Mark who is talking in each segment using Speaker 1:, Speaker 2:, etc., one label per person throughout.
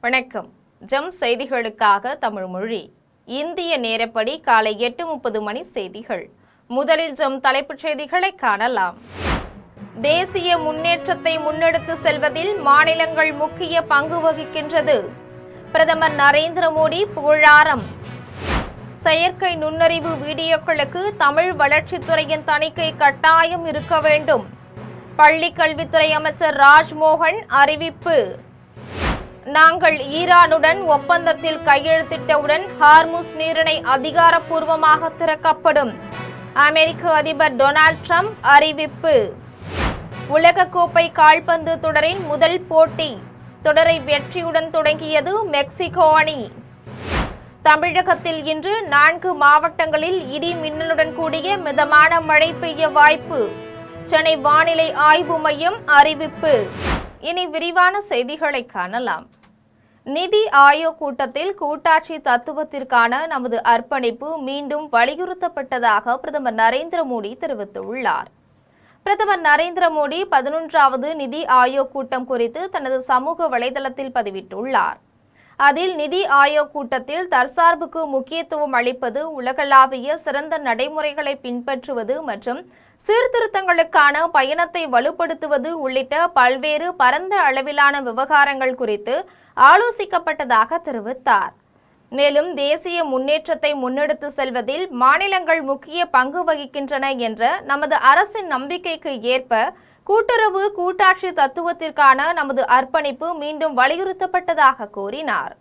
Speaker 1: வணக்கம். ஜம் செய்திகளுக்காக தமிழ் மொழி. இந்திய நேரப்படி காலை 8:30 மணி செய்திகள். முதலில் ஜம் தலைப்புச் செய்திகளை காணலாம். தேசிய முன்னேற்றத்தை முன்னெடுத்து செல்வதில் மாநிலங்கள் முக்கிய பங்கு வகிக்கின்றது. பிரதமர் நரேந்திர மோடி புகழாரம். செயற்கை நுண்ணறிவு வீடியோக்களுக்கு தமிழ் வளர்ச்சித்துறையின் தணிக்கை கட்டாயம் இருக்க வேண்டும். பள்ளிக் கல்வித்துறை அமைச்சர் ராஜ்மோகன் அறிவிப்பு. நாங்கள் ஈரானுடன் ஒப்பந்தத்தில் கையெழுத்திட்டவுடன் ஹார்முஸ் நீரிணை அதிகாரப்பூர்வமாக திறக்கப்படும். அமெரிக்க அதிபர் டொனால்ட் ட்ரம்ப் அறிவிப்பு. உலகக்கோப்பை கால்பந்து தொடரின் முதல் போட்டி. தொடரை வெற்றியுடன் தொடங்கியது மெக்சிகோ அணி. தமிழகத்தில் இன்று 4 மாவட்டங்களில் இடி மின்னலுடன் கூடிய மிதமான மழை பெய்ய வாய்ப்பு. சென்னை வானிலை ஆய்வு மையம் அறிவிப்பு. இனி விரிவான செய்திகளை காணலாம். நிதி ஆயோக் கூட்டத்தில் கூட்டாட்சி தத்துவத்திற்கான நமது அர்ப்பணிப்பு மீண்டும் வலியுறுத்தப்பட்டதாக பிரதமர் நரேந்திர மோடி தெரிவித்துள்ளார். பிரதமர் நரேந்திர மோடி 11வது நிதி ஆயோக் கூட்டம் குறித்து தனது சமூக வலைதளத்தில் பதிவிட்டுள்ளார். அதில் நிதி ஆயோக் கூட்டத்தில் தற்சார்புக்கு முக்கியத்துவம் அளிப்பது, உலகளாவிய சிறந்த நடைமுறைகளை பின்பற்றுவது மற்றும் சீர்திருத்தங்களுக்கான பயணத்தை வலுப்படுத்துவது உள்ளிட்ட பல்வேறு பரந்த அளவிலான விவகாரங்கள் குறித்து ஆலோசிக்கப்பட்டதாக தெரிவித்தார். மேலும் தேசிய முன்னேற்றத்தை முன்னெடுத்து செல்வதில் மாநிலங்கள் முக்கிய பங்கு வகிக்கின்றன என்ற நமது அரசின் நம்பிக்கைக்கு ஏற்ப கூட்டுறவு கூட்டாட்சி தத்துவத்திற்கான நமது அர்ப்பணிப்பு மீண்டும் வலியுறுத்தப்பட்டதாக கூறினார்.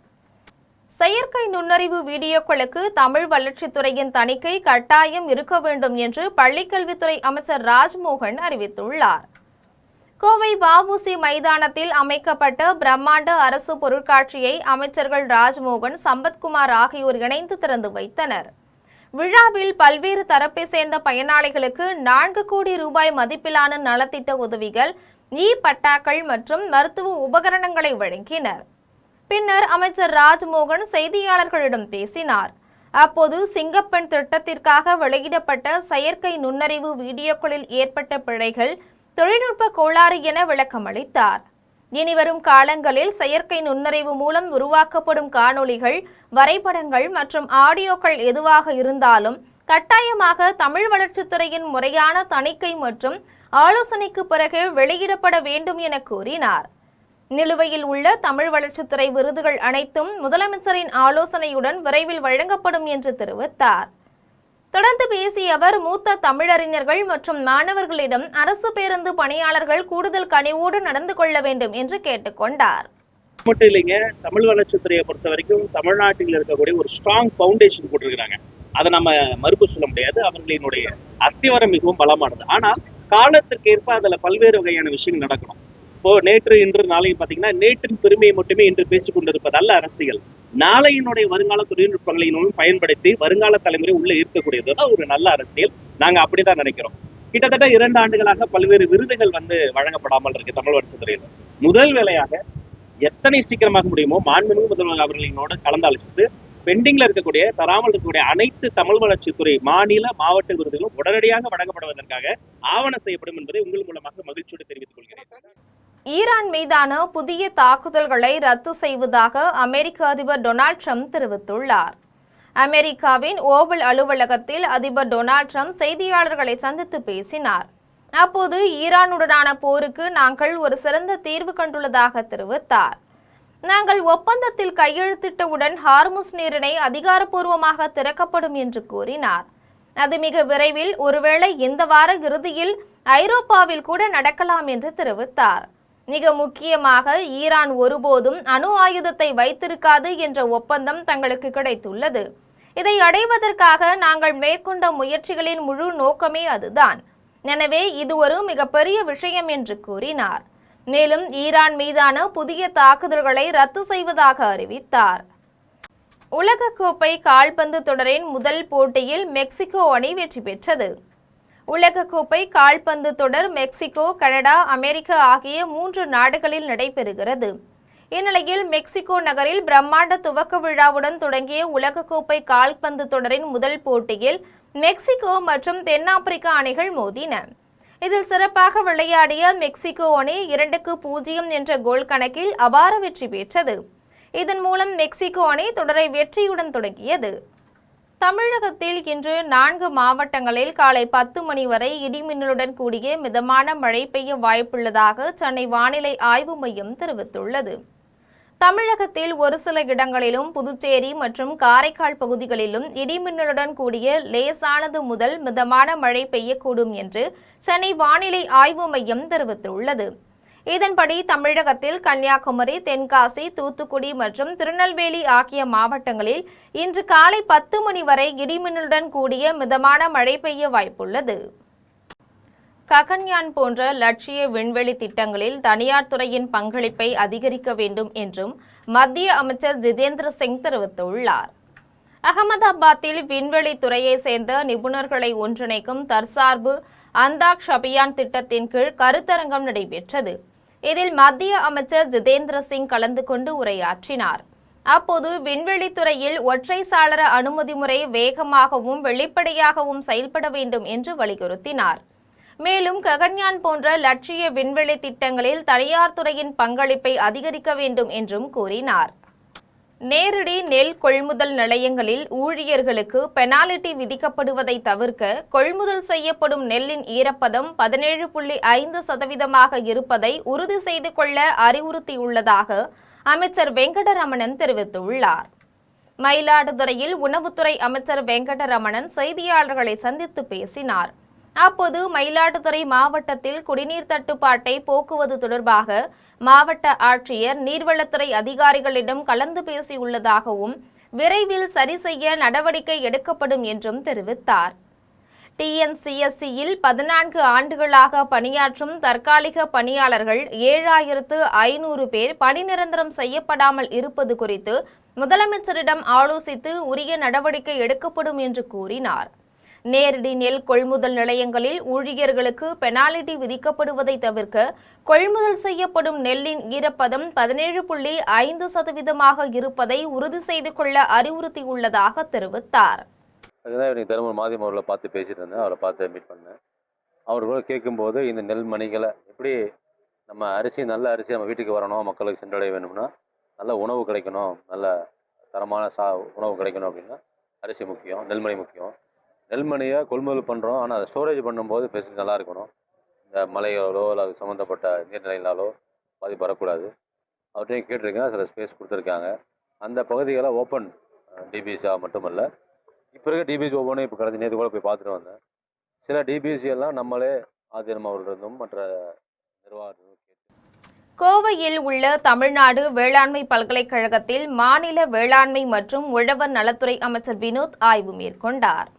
Speaker 1: செயற்கை நுண்ணறிவு வீடியோக்களுக்கு தமிழ் வளர்ச்சித்துறையின் தணிக்கை கட்டாயம் இருக்க வேண்டும் என்று பள்ளிக்கல்வித்துறை அமைச்சர் ராஜ்மோகன் அறிவித்துள்ளார். கோவை வ.உ.சி. மைதானத்தில் அமைக்கப்பட்ட பிரம்மாண்ட அரசு பொருட்காட்சியை அமைச்சர்கள் ராஜ்மோகன், சம்பத்குமார் ஆகியோர் இணைந்து திறந்து வைத்தனர். விழாவில் பல்வேறு தரப்பை சேர்ந்த பயனாளிகளுக்கு 4 கோடி ரூபாய் மதிப்பிலான நலத்திட்ட உதவிகள், பட்டாக்கள் மற்றும் மருத்துவ உபகரணங்களை வழங்கினர். பின்னர் அமைச்சர் ராஜ்மோகன் செய்தியாளர்களிடம் பேசினார். அப்போது சிங்கப்பெண் திட்டத்திற்காக வெளியிடப்பட்ட செயற்கை நுண்ணறிவு வீடியோக்களில் ஏற்பட்ட பிழைகள் தொழில்நுட்ப கோளாறு என விளக்கம் அளித்தார். இனிவரும் காலங்களில் செயற்கை நுண்ணறிவு மூலம் உருவாக்கப்படும் காணொளிகள், வரைபடங்கள் மற்றும் ஆடியோக்கள் எதுவாக இருந்தாலும் கட்டாயமாக தமிழ் வளர்ச்சித்துறையின் முறையான தணிக்கை மற்றும் ஆலோசனைக்கு பிறகு வெளியிடப்பட வேண்டும் என கூறினார். நிலுவையில் உள்ள தமிழ் வளர்ச்சித்துறை விருதுகள் அனைத்தும் முதலமைச்சரின் ஆலோசனையுடன் விரைவில் வழங்கப்படும் என்று தெரிவித்தார். தொடர்ந்து பேசிய அவர், மூத்த தமிழறிஞர்கள் மற்றும் மாணவர்களிடம் அரசு பேருந்து பணியாளர்கள் கூடுதல் கனிவோடு நடந்து கொள்ள வேண்டும் என்று கேட்டுக்கொண்டார்.
Speaker 2: மட்டும் இல்லைங்க, தமிழ் வளர்ச்சித்துறையை பொறுத்த வரைக்கும் தமிழ்நாட்டில் இருக்கக்கூடிய ஒரு ஸ்ட்ராங் பவுண்டேஷன் போட்டிருக்கிறாங்க. அதை நம்ம மறுப்பு சொல்ல முடியாது. அவர்களினுடைய அஸ்திவாரம் மிகவும் பலமானது. ஆனால் காலத்திற்கு ஏற்ப அதுல பல்வேறு வகையான விஷயங்கள் நடக்கணும். இப்போ நேற்று இன்று நாளையும் பாத்தீங்கன்னா, நேற்றின் பெருமையை மட்டுமே இன்று பேசிக் கொண்டிருப்பது அல்ல அரசியல். நாளையினுடைய வருங்கால தொழில்நுட்பங்களை பயன்படுத்தி வருங்கால தலைமுறை உள்ள இருக்கக்கூடியதுதான் ஒரு நல்ல அரசியல். நாங்க அப்படிதான் நினைக்கிறோம். கிட்டத்தட்ட 2 ஆண்டுகளாக பல்வேறு விருதுகள் வழங்கப்படாமல் இருக்கு தமிழ் வளர்ச்சித்துறையில். முதல் வேலையாக எத்தனை சீக்கிரமாக முடியுமோ மாண்புமிகு முதல்வர் அவர்களினோடு கலந்தாலோசித்து பெண்டிங்ல இருக்கக்கூடிய, தராமல் இருக்கக்கூடிய அனைத்து தமிழ் வளர்ச்சித்துறை மாநில மாவட்ட விருதுகளும் உடனடியாக வழங்கப்படுவதற்காக ஆவணம் செய்யப்படும் என்பதை உங்கள் மூலமாக மகிழ்ச்சியோடு தெரிவித்துக் கொள்கிறேன்.
Speaker 1: ஈரான் மீதான புதிய தாக்குதல்களை ரத்து செய்வதாக அமெரிக்க அதிபர் டொனால்ட் ட்ரம்ப் தெரிவித்துள்ளார். அமெரிக்காவின் ஓவல் அலுவலகத்தில் அதிபர் டொனால்ட் ட்ரம்ப் செய்தியாளர்களை சந்தித்து பேசினார். அப்போது ஈரானுடனான போருக்கு நாங்கள் ஒரு சிறந்த தீர்வு கண்டுள்ளதாக தெரிவித்தார். நாங்கள் ஒப்பந்தத்தில் கையெழுத்திட்டவுடன் ஹார்முஸ் நீரிணை அதிகாரப்பூர்வமாக திறக்கப்படும் என்று கூறினார். அது மிக விரைவில், ஒருவேளை இந்த வார இறுதியில் ஐரோப்பாவில் கூட நடக்கலாம் என்று தெரிவித்தார். மிக முக்கியமாக, ஈரான் ஒருபோதும் அணு ஆயுதத்தை வைத்திருக்காது என்ற ஒப்பந்தம் தங்களுக்கு கிடைத்துள்ளது. இதை அடைவதற்காக நாங்கள் மேற்கொண்ட முயற்சிகளின் முழு நோக்கமே அதுதான். எனவே இது ஒரு மிகப்பெரிய விஷயம் என்று கூறினார். மேலும் ஈரான் மீதான புதிய தாக்குதல்களை ரத்து செய்வதாக அறிவித்தார். உலகக்கோப்பை கால்பந்து தொடரின் முதல் போட்டியில் மெக்சிகோ அணி வெற்றி பெற்றது. உலகக்கோப்பை கால்பந்து தொடர் மெக்சிகோ, கனடா, அமெரிக்கா ஆகிய 3 நாடுகளில் நடைபெறுகிறது. இந்நிலையில் மெக்சிகோ நகரில் பிரம்மாண்ட துவக்க விழாவுடன் தொடங்கிய உலகக்கோப்பை கால்பந்து தொடரின் முதல் போட்டியில் மெக்சிகோ மற்றும் தென்னாப்பிரிக்கா அணிகள் மோதின. இதில் சிறப்பாக விளையாடிய மெக்சிகோ அணி 2-0 என்ற கோல் கணக்கில் அபார வெற்றி பெற்றது. இதன் மூலம் மெக்சிகோ அணி தொடரை வெற்றியுடன் தொடங்கியது. தமிழகத்தில் இன்று 4 மாவட்டங்களில் காலை 10 மணி வரை இடிமின்னலுடன் கூடிய மிதமான மழை பெய்ய வாய்ப்புள்ளதாக சென்னை வானிலை ஆய்வு மையம் தெரிவித்துள்ளது. தமிழகத்தில் ஒரு சில இடங்களிலும் புதுச்சேரி மற்றும் காரைக்கால் பகுதிகளிலும் இடிமின்னலுடன் கூடிய லேசானது முதல் மிதமான மழை பெய்யக்கூடும் என்று சென்னை வானிலை ஆய்வு மையம் தெரிவித்துள்ளது. இதன்படி தமிழகத்தில் கன்னியாகுமரி, தென்காசி, தூத்துக்குடி மற்றும் திருநெல்வேலி ஆகிய மாவட்டங்களில் இன்று காலை 10 மணி வரை இடிமின்னலுடன் கூடிய மிதமான மழை பெய்ய வாய்ப்புள்ளது. ககன்யான் போன்ற லட்சிய விண்வெளி திட்டங்களில் தனியார் துறையின் பங்களிப்பை அதிகரிக்க வேண்டும் என்றும் மத்திய அமைச்சர் ஜிதேந்திர சிங் தெரிவித்துள்ளார். அகமதாபாத்தில் விண்வெளி துறையை சேர்ந்த நிபுணர்களை ஒன்றிணைக்கும் தற்சார்பு அந்தாக்ஷ் அபியான் திட்டத்தின் கீழ் கருத்தரங்கம் நடைபெற்றது. இதில் மத்திய அமைச்சர் ஜிதேந்திர சிங் கலந்து கொண்டு உரையாற்றினார். அப்போது விண்வெளி துறையில் ஒற்றை சாளர அனுமதி முறை வேகமாகவும் வெளிப்படையாகவும் செயல்பட வேண்டும் என்று வலியுறுத்தினார். மேலும் ககன்யான் போன்ற லட்சிய விண்வெளி திட்டங்களில் தனியார் துறையின் பங்களிப்பை அதிகரிக்க வேண்டும் என்றும் கூறினார். நேரடி நெல் கொள்முதல் நிலையங்களில் ஊழியர்களுக்கு பெனால்டி விதிக்கப்படுவதை தவிர்க்க கொள்முதல் செய்யப்படும் நெல்லின் ஈரப்பதம் 17.5% இருப்பதை உறுதி செய்து கொள்ள அறிவுறுத்தியுள்ளதாக அமைச்சர் வெங்கடரமணன் தெரிவித்துள்ளார். மயிலாடுதுறையில் உணவுத்துறை அமைச்சர் வெங்கடரமணன் செய்தியாளர்களை சந்தித்து பேசினார். அப்போது மயிலாடுதுறை மாவட்டத்தில் குடிநீர் தட்டுப்பாட்டை போக்குவது தொடர்பாக மாவட்ட ஆட்சியர் நீர்வளத்துறை அதிகாரிகளிடம் கலந்து பேசியுள்ளதாகவும் விரைவில் சரி செய்ய நடவடிக்கை எடுக்கப்படும் என்றும் தெரிவித்தார். டிஎன்சிஎஸ்சியில் 14 ஆண்டுகளாக பணியாற்றும் தற்காலிக பணியாளர்கள் 7500 பேர் பணி நிரந்தரம் செய்யப்படாமல் இருப்பது குறித்து முதலமைச்சரிடம் ஆலோசித்து உரிய நடவடிக்கை எடுக்கப்படும் என்று கூறினார். நேரடி நெல் கொள்முதல் நிலையங்களில் ஊழியர்களுக்கு பெனால்டி விதிக்கப்படுவதை தவிர்க்க கொள்முதல் செய்யப்படும் நெல்லின் ஈரப்பதம் 17.5% இருப்பதை உறுதி செய்து கொள்ள அறிவுறுத்தியுள்ளதாக தெரிவித்தார்.
Speaker 3: தருமபுரி மாதம் அவர்களை பார்த்து பேசிட்டு இருந்தேன். அவரை பார்த்து மீட் பண்ணேன். அவர்களோட கேட்கும்போது இந்த நெல் மணிகளை எப்படி நம்ம அரிசி நல்ல அரிசி நம்ம வீட்டுக்கு வரணும், மக்களுக்கு சென்றடைய வேணும்னா நல்ல உணவு கிடைக்கணும், நல்ல தரமான உணவு கிடைக்கணும் அப்படின்னா அரிசி முக்கியம், நெல்மணி முக்கியம். நெல்மணியை கொள்முதல் பண்ணுறோம், ஆனால் அதை ஸ்டோரேஜ் பண்ணும்போது ஃபெசிலிட்டி நல்லா இருக்கணும். இந்த மழையாலோ இல்லை அது சம்மந்தப்பட்ட நீர்நிலைகளாலோ பாதிப்பு வரக்கூடாது. அவர்கிட்டையும் கேட்டிருக்கேன், சில ஸ்பேஸ் கொடுத்துருக்காங்க. அந்த பகுதிகளை ஓப்பன் டிபிசியாக மட்டுமல்ல, இப்போ இருக்க டிபிசி ஓப்பனும் இப்போ கடைசி நேற்று கூட போய் பார்த்துட்டு வந்தேன். சில டிபிசி எல்லாம் நம்மளே ஆதீனம் அவர்களிருந்தும் மற்ற நிர்வாகத்திலும்.
Speaker 1: கோவையில் உள்ள தமிழ்நாடு வேளாண்மை பல்கலைக்கழகத்தில் மாநில வேளாண்மை மற்றும் உழவர் நலத்துறை அமைச்சர் வினோத் ஆய்வு மேற்கொண்டார்.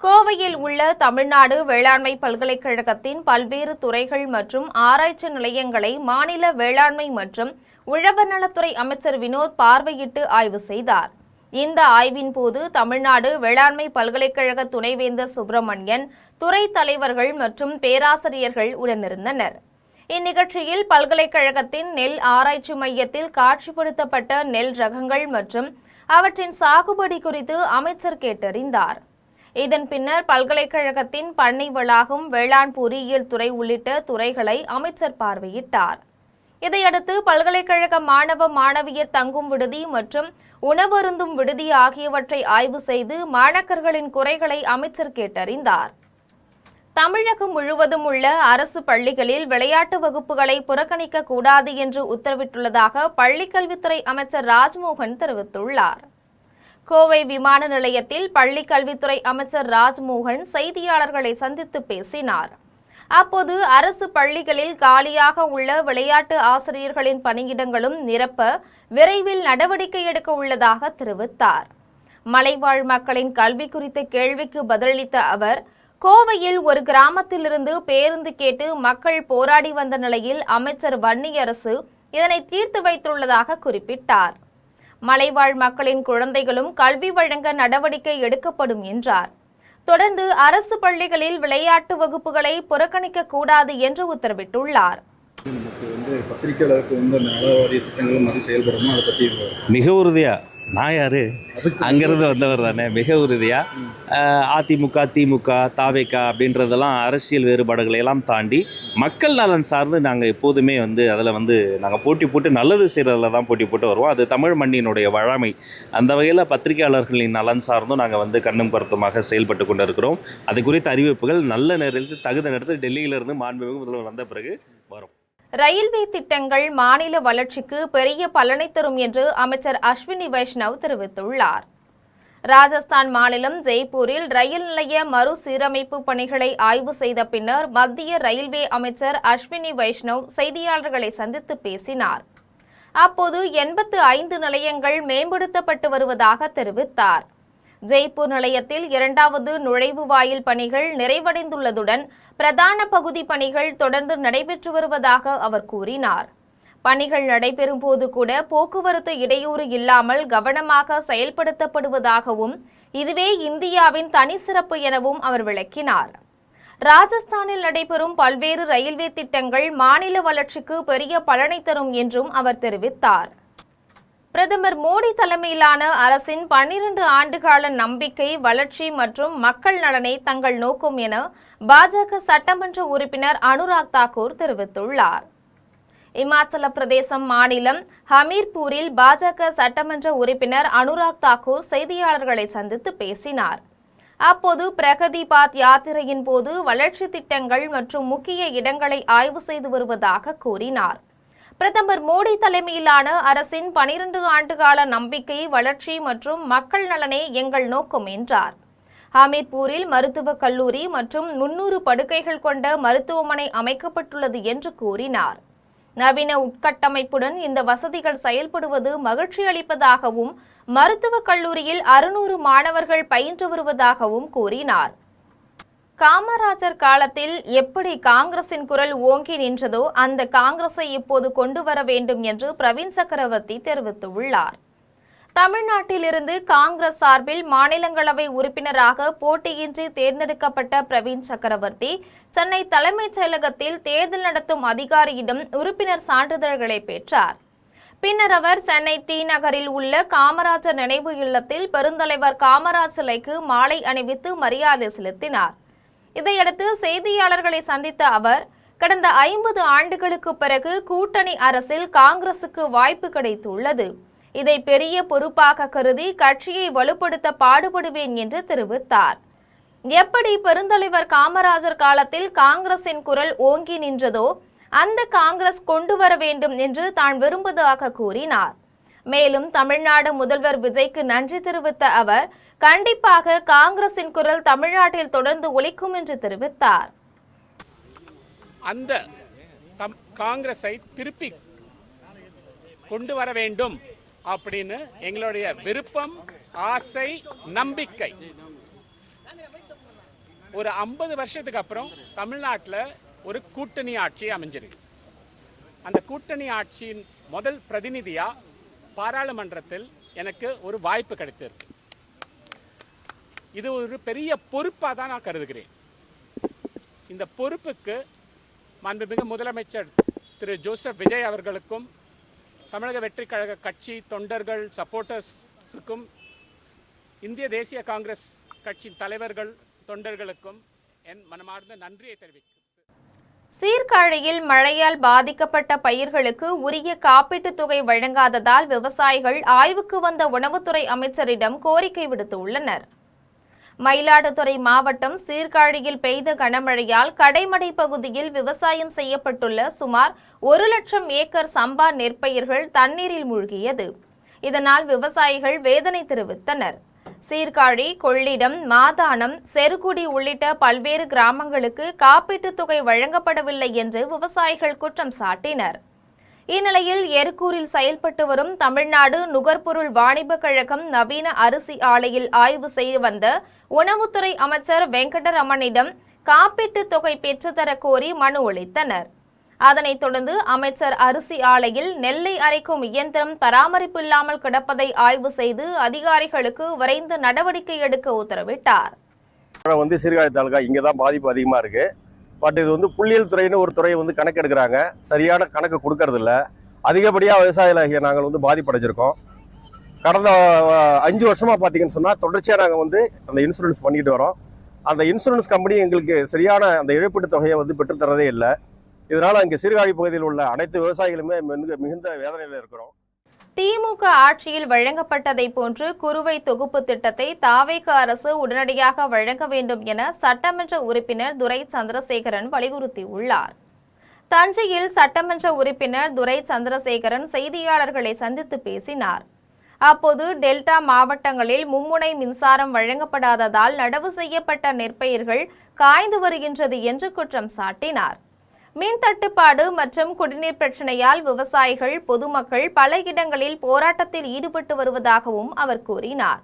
Speaker 1: கோவையில் உள்ள தமிழ்நாடு வேளாண்மை பல்கலைக்கழகத்தின் பல்வேறு துறைகள் மற்றும் ஆராய்ச்சி நிலையங்களை மாநில வேளாண்மை மற்றும் உழவர் நலத்துறை அமைச்சர் வினோத் பார்வையிட்டு ஆய்வு செய்தார். இந்த ஆய்வின் போது தமிழ்நாடு வேளாண்மை பல்கலைக்கழக துணைவேந்தர் சுப்பிரமணியன், துறை தலைவர்கள் மற்றும் பேராசிரியர்கள் உடனிருந்தனர். இந்நிகழ்ச்சியில் பல்கலைக்கழகத்தின் நெல் ஆராய்ச்சி மையத்தில் காட்சிப்படுத்தப்பட்ட நெல் ரகங்கள் மற்றும் அவற்றின் சாகுபடி குறித்து அமைச்சர் கேட்டறிந்தார். இதன் பின்னர் பல்கலைக்கழகத்தின் பண்ணை வளாகம், வேளாண் பொறியியல் துறை உள்ளிட்ட துறைகளை அமைச்சர் பார்வையிட்டார். இதையடுத்து பல்கலைக்கழக மாணவ மாணவியர் தங்கும் விடுதி மற்றும் உணவருந்தும் விடுதி ஆகியவற்றை ஆய்வு செய்து மாணக்கர்களின் குறைகளை அமைச்சர் கேட்டறிந்தார். தமிழகம் முழுவதும் உள்ள அரசு பள்ளிகளில் விளையாட்டு வகுப்புகளை புறக்கணிக்க கூடாது என்று உத்தரவிட்டுள்ளதாக பள்ளிக்கல்வித்துறை அமைச்சர் ராஜ்மோகன் தெரிவித்துள்ளார். கோவை விமான நிலையத்தில் பள்ளிக்கல்வித்துறை அமைச்சர் ராஜ்மோகன் செய்தியாளர்களை சந்தித்து பேசினார். அப்போது அரசு பள்ளிகளில் காலியாக உள்ள விளையாட்டு ஆசிரியர்களின் பணியிடங்களும் நிரப்ப விரைவில் நடவடிக்கை எடுக்க உள்ளதாக தெரிவித்தார். மலைவாழ் மக்களின் கல்வி குறித்த கேள்விக்கு பதிலளித்த அவர், கோவையில் ஒரு கிராமத்திலிருந்து பேருந்து கேட்டு மக்கள் போராடி வந்த நிலையில் அமைச்சர் வன்னியரசு இதனை தீர்த்து வைத்துள்ளதாக குறிப்பிட்டார். மலைவாழ் மக்களின் குழந்தைகளும் கல்வி வழங்க நடவடிக்கை எடுக்கப்படும் என்றார். தொடர்ந்து அரசு பள்ளிகளில் விளையாட்டு வகுப்புகளை புறக்கணிக்க கூடாது என்று உத்தரவிட்டுள்ளார்.
Speaker 4: பத்திரிகையாளருக்கு அந்த நல வாரிய திட்டங்களும் அது செயல்படணும், அதை பற்றி
Speaker 3: மிக உறுதியாக
Speaker 4: நான் யாரு அங்கேருந்து வந்தவர் தானே மிக உறுதியாக. அதிமுக, திமுக, தாவேகா அப்படின்றதெல்லாம் அரசியல் வேறுபாடுகளை எல்லாம் தாண்டி மக்கள் நலன் சார்ந்து நாங்கள் எப்போதுமே அதில் நாங்கள் போட்டி போட்டு நல்லது செய்கிறதுல தான் போட்டி போட்டு வருவோம். அது தமிழ் மண்ணினுடைய வழமை. அந்த வகையில் பத்திரிகையாளர்களின் நலன் சார்ந்தும் நாங்கள் கண்ணும் கருத்துமாக செயல்பட்டு கொண்டு இருக்கிறோம். அது குறித்த அறிவிப்புகள் நல்ல நேரத்தில் தகுந்த நேரத்தில் டெல்லியிலிருந்து மாண்புமிகு முதல்வர் வந்த பிறகு வரும்.
Speaker 1: ரயில்வே திட்டங்கள் மாநில வளர்ச்சிக்கு பெரிய பலனை தரும் என்று அமைச்சர் அஸ்வினி வைஷ்ணவ் தெரிவித்துள்ளார். ராஜஸ்தான் மாநிலம் ஜெய்ப்பூரில் ரயில் நிலைய மறுசீரமைப்பு பணிகளை ஆய்வு செய்த பின்னர் மத்திய ரயில்வே அமைச்சர் அஸ்வினி வைஷ்ணவ் செய்தியாளர்களை சந்தித்து பேசினார். அப்போது 85 நிலையங்கள் மேம்படுத்தப்பட்டு வருவதாக தெரிவித்தார். ஜெய்ப்பூர் நிலையத்தில் 2வது நுழைவு வாயில் பணிகள் நிறைவடைந்துள்ளதுடன் பிரதான பகுதி பணிகள் தொடர்ந்து நடைபெற்று வருவதாக அவர் கூறினார். பணிகள் நடைபெறும் போது கூட போக்குவரத்து இடையூறு இல்லாமல் கவனமாக செயல்படுத்தப்படுவதாகவும் இதுவே இந்தியாவின் தனி சிறப்பு எனவும் அவர் விளக்கினார். ராஜஸ்தானில் நடைபெறும் பல்வேறு ரயில்வே திட்டங்கள் மாநில வளர்ச்சிக்கு பெரிய பலனை தரும் என்றும் அவர் தெரிவித்தார். பிரதமர் மோடி தலைமையிலான அரசின் 12 ஆண்டுகால நம்பிக்கை, வளர்ச்சி மற்றும் மக்கள் நலனை தங்கள் நோக்கம் என பாஜக சட்டமன்ற உறுப்பினர் அனுராக் தாக்கூர் தெரிவித்துள்ளார். இமாச்சல பிரதேசம் மாநிலம் ஹமீர்பூரில் பாஜக சட்டமன்ற உறுப்பினர் அனுராக் தாக்கூர் செய்தியாளர்களை சந்தித்து பேசினார். அப்போது பிரகதி பாத் யாத்திரையின் போது வளர்ச்சி திட்டங்கள் மற்றும் முக்கிய இடங்களை ஆய்வு செய்து வருவதாக கூறினார். பிரதமர் மோடி தலைமையிலான அரசின் 12 ஆண்டுகால நம்பிக்கை, வளர்ச்சி மற்றும் மக்கள் நலனே எங்கள் நோக்கம் என்றார். ஹமீர்பூரில் மருத்துவக் கல்லூரி மற்றும் 300 படுக்கைகள் கொண்ட மருத்துவமனை அமைக்கப்பட்டுள்ளது என்று கூறினார். நவீன உட்கட்டமைப்புடன் இந்த வசதிகள் செயல்படுவது மகிழ்ச்சி அளிப்பதாகவும் மருத்துவக் கல்லூரியில் 600 மாணவர்கள் பயின்று வருவதாகவும் கூறினார். காமராஜர் காலத்தில் எப்படி காங்கிரசின் குரல் ஓங்கி நின்றதோ அந்த காங்கிரஸை இப்போது கொண்டு வர வேண்டும் என்று பிரவீன் சக்கரவர்த்தி தெரிவித்துள்ளார். தமிழ்நாட்டிலிருந்து காங்கிரஸ் சார்பில் மாநிலங்களவை உறுப்பினராக போட்டியின்றி தேர்ந்தெடுக்கப்பட்ட பிரவீன் சக்கரவர்த்தி சென்னை தலைமைச் செயலகத்தில் தேர்தல் நடத்தும் அதிகாரியிடம் உறுப்பினர் சான்றிதழ்களை பெற்றார். பின்னர் அவர் சென்னை டி நகரில் உள்ள காமராஜர் நினைவு இல்லத்தில் பெருந்தலைவர் காமராஜ் சிலைக்கு மாலை அணிவித்து மரியாதை செலுத்தினார். இதையடுத்து செய்தியாளர்களை சந்தித்த அவர், கடந்த 50 ஆண்டுகளுக்கு பிறகு கூட்டணி அரசில் காங்கிரசுக்கு வாய்ப்பு கிடைத்துள்ளது. இதை பெரிய பொறுப்பாக கருதி கட்சியை வலுப்படுத்த பாடுபடுவேன் என்று தெரிவித்தார். எப்படி பெருந்தலைவர் காமராஜர் காலத்தில் காங்கிரசின் குரல் ஓங்கி நின்றதோ அந்த காங்கிரஸ் கொண்டு வர வேண்டும் என்று தான் விரும்புவதாக கூறினார். மேலும் தமிழ்நாடு முதல்வர் விஜய்க்கு நன்றி தெரிவித்த அவர், கண்டிப்பாக காங்கிரசின் குரல் தமிழ்நாட்டில் தொடர்ந்து ஒலிக்கும் என்று தெரிவித்தார்.
Speaker 5: அந்த காங்கிரஸை திருப்பி கொண்டு வர வேண்டும் அப்படின்னு எங்களுடைய விருப்பம், ஆசை, நம்பிக்கை. ஒரு 50 வருஷத்துக்கு அப்புறம் தமிழ்நாட்டில் ஒரு கூட்டணி ஆட்சி அமைஞ்சிருக்கு. அந்த கூட்டணி ஆட்சியின் முதல் பிரதிநிதியா பாராளுமன்றத்தில் எனக்கு ஒரு வாய்ப்பு கிடைத்திருக்கு. இது ஒரு பெரிய பொறுப்பாக தான் நான் கருதுகிறேன். இந்த பொறுப்புக்கு மாண்புமிகு முதலமைச்சர் திரு ஜோசப் விஜய் அவர்களுக்கும் தமிழக வெற்றி கழக கட்சி தொண்டர்கள், சப்போர்ட்டர்ஸுக்கும், இந்திய தேசிய காங்கிரஸ் கட்சி தலைவர்கள், தொண்டர்களுக்கும் என் மனமார்ந்த நன்றியை தெரிவிக்கிறேன்.
Speaker 1: சீர்காழியில் மழையால் பாதிக்கப்பட்ட பயிர்களுக்கு உரிய காப்பீட்டுத் தொகை வழங்காததால் விவசாயிகள் ஆய்வுக்கு வந்த உணவுத்துறை அமைச்சரிடம் கோரிக்கை விடுத்துள்ளனர். மயிலாடுதுறை மாவட்டம் சீர்காழியில் பெய்த கனமழையால் கடைமடை பகுதியில் விவசாயம் செய்யப்பட்டுள்ள சுமார் 1 லட்சம் ஏக்கர் சம்பா நெற்பயிர்கள் தண்ணீரில் மூழ்கியது. இதனால் விவசாயிகள் வேதனை தெரிவித்தனர். சீர்காழி, கொள்ளிடம், மாதானம், செருகுடி உள்ளிட்ட பல்வேறு கிராமங்களுக்கு காப்பீட்டுத் தொகை வழங்கப்படவில்லை என்று விவசாயிகள் குற்றம் சாட்டினர். இந்நிலையில் எருக்கூரில் செயல்பட்டு வரும் தமிழ்நாடு நுகர்பொருள் வாணிப கழகம் நவீன அரிசி ஆலையில் ஆய்வு செய்து வந்த உணவுத்துறை அமைச்சர் வெங்கடரமணிடம் காப்பீட்டுத் தொகை பெற்றுத்தர கோரி மனு அளித்தனர். அதனைத் தொடர்ந்து அமைச்சர் அரிசி ஆலையில் நெல்லை அரைக்கும் இயந்திரம் பராமரிப்பு இல்லாமல் கிடப்பதை ஆய்வு செய்து அதிகாரிகளுக்கு விரைந்து நடவடிக்கை எடுக்க உத்தரவிட்டார்.
Speaker 6: சீர்காழி தாலுகா இங்கே தான் பாதிப்பு அதிகமாக இருக்கு. பட் இது புள்ளியியல் துறைன்னு ஒரு துறையை கணக்கெடுக்கிறாங்க. சரியான கணக்கு கொடுக்கறதில்ல. அதிகப்படியாக விவசாயிகளாகிய நாங்கள் பாதிப்படைஞ்சிருக்கோம். கடந்த 5 வருஷமா பார்த்தீங்கன்னு சொன்னால் தொடர்ச்சியாக நாங்கள் வந்து அந்த இன்சூரன்ஸ் பண்ணிட்டு வரோம். அந்த இன்சூரன்ஸ் கம்பெனி எங்களுக்கு சரியான அந்த இழப்பீட்டு தொகையை வந்து பெற்றுத்தரதே இல்லை. இதனால் இங்கே சீர்காழி பகுதியில் உள்ள அனைத்து விவசாயிகளுமே மிகுந்த வேதனையில் இருக்கிறோம்.
Speaker 1: திமுக ஆட்சியில் வழங்கப்பட்டதை போன்று குறுவை தொகுப்பு திட்டத்தை தாவேக அரசு உடனடியாக வழங்க வேண்டும் என சட்டமன்ற உறுப்பினர் துரை சந்திரசேகரன் வலியுறுத்தியுள்ளார். தஞ்சையில் சட்டமன்ற உறுப்பினர் துரை சந்திரசேகரன் செய்தியாளர்களை சந்தித்து பேசினார். அப்போது டெல்டா மாவட்டங்களில் மும்முனை மின்சாரம் வழங்கப்படாததால் நடவு செய்யப்பட்ட நெற்பயிர்கள் காய்ந்து வருகின்றது என்று குற்றம் சாட்டினார். மின் தட்டுப்பாடு மற்றும் குடிநீர் பிரச்சனையால் விவசாயிகள், பொதுமக்கள் பல இடங்களில் போராட்டத்தில் ஈடுபட்டு வருவதாகவும் அவர் கூறினார்.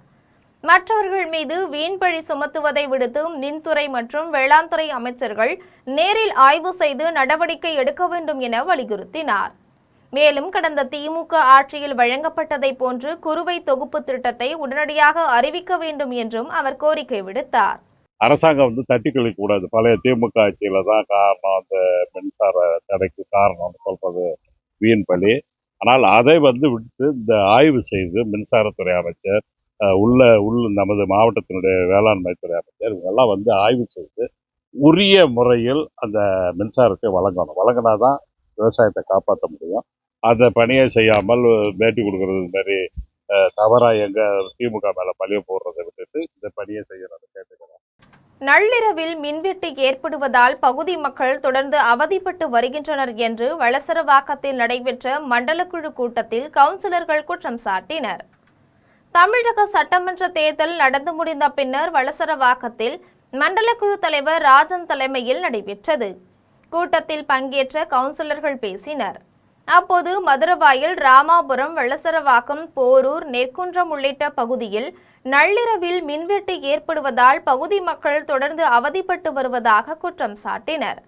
Speaker 1: மற்றவர்கள் மீது வீண்பழி சுமத்துவதை விடுத்து மின்துறை மற்றும் வேளாண் துறை அமைச்சர்கள் நேரில் ஆய்வு செய்து நடவடிக்கை எடுக்க வேண்டும் என வலியுறுத்தினார். மேலும் கடந்த திமுக ஆட்சியில் வழங்கப்பட்டதை போன்று குறுவை தொகுப்பு திட்டத்தை உடனடியாக அறிவிக்க வேண்டும் என்றும் அவர் கோரிக்கை விடுத்தார்.
Speaker 7: அரசாங்கம் வந்து தட்டி கழிக்க கூடாது. பழைய திமுக ஆட்சியில தான் காரணம், அந்த மின்சார தடைக்கு காரணம்னு சொல்றது வீண் பழி. ஆனால் அதை வந்து விட்டு இந்த ஆய்வு செய்து மின்சாரத்துறை அமைச்சர், நமது மாவட்டத்தினுடைய வேளாண்மைத்துறை அமைச்சர் இவங்கெல்லாம் வந்து ஆய்வு செய்து உரிய முறையில் அந்த மின்சாரத்தை வழங்கணும். வழங்கினாதான் விவசாயத்தை காப்பாற்ற முடியும். அந்த பணியை செய்யாமல் பேட்டி கொடுக்கறது மாதிரி தவறாக எங்க திமுக மேல பழிய போடுறதை விட்டுட்டு இந்த பணியை செய்யறதை கேட்டுக்கிறோம்.
Speaker 1: நள்ளிரவில் மின்வெட்டு ஏற்படுவதால் பகுதி மக்கள் தொடர்ந்து அவதிப்பட்டு வருகின்றனர் என்று வளசரவாக்கத்தில் நடைபெற்ற மண்டலக்குழு கூட்டத்தில் கவுன்சிலர்கள் குற்றம் சாட்டினர். தமிழக சட்டமன்ற தேர்தல் நடந்து முடிந்த பின்னர் வளசரவாக்கத்தில் மண்டலக்குழு தலைவர் ராஜன் தலைமையில் நடைபெற்றது. கூட்டத்தில் பங்கேற்ற கவுன்சிலர்கள் பேசினர். அப்போது மதுரவாயல், ராமாபுரம், வளசரவாக்கம், போரூர், நெற்குன்றம் உள்ளிட்ட பகுதியில் நள்ளிரவில் மின்வெட்டு ஏற்படுவதால் பகுதி மக்கள் தொடர்ந்து அவதிப்பட்டு வருவதாக குற்றம் சாட்டினர்.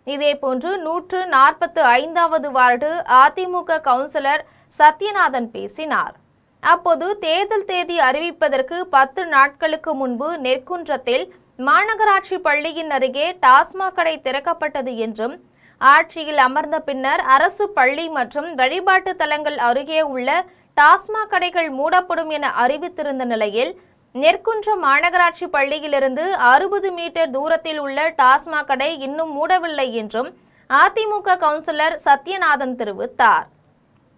Speaker 1: இதேபோன்று 145வது வார்டு அதிமுக கவுன்சிலர் சத்யநாதன் பேசினார். அப்போது தேர்தல் தேதி அறிவிப்பதற்கு 10 நாட்களுக்கு முன்பு நெற்குன்றத்தில் மாநகராட்சி பள்ளியின் அருகே டாஸ்மாக் கடை திறக்கப்பட்டது என்றும், ஆட்சியில் அமர்ந்த பின்னர் அரசு பள்ளி மற்றும் வழிபாட்டு தலங்கள் அருகே உள்ள டாஸ்மாக் கடைகள் மூடப்படும் என அறிவித்திருந்த நிலையில் நெற்குன்றம் மாநகராட்சி பள்ளியிலிருந்து 60 மீட்டர் தூரத்தில் உள்ள டாஸ்மாக் கடை இன்னும் மூடவில்லை என்றும் அதிமுக கவுன்சிலர் சத்யநாதன் தெரிவித்தார்.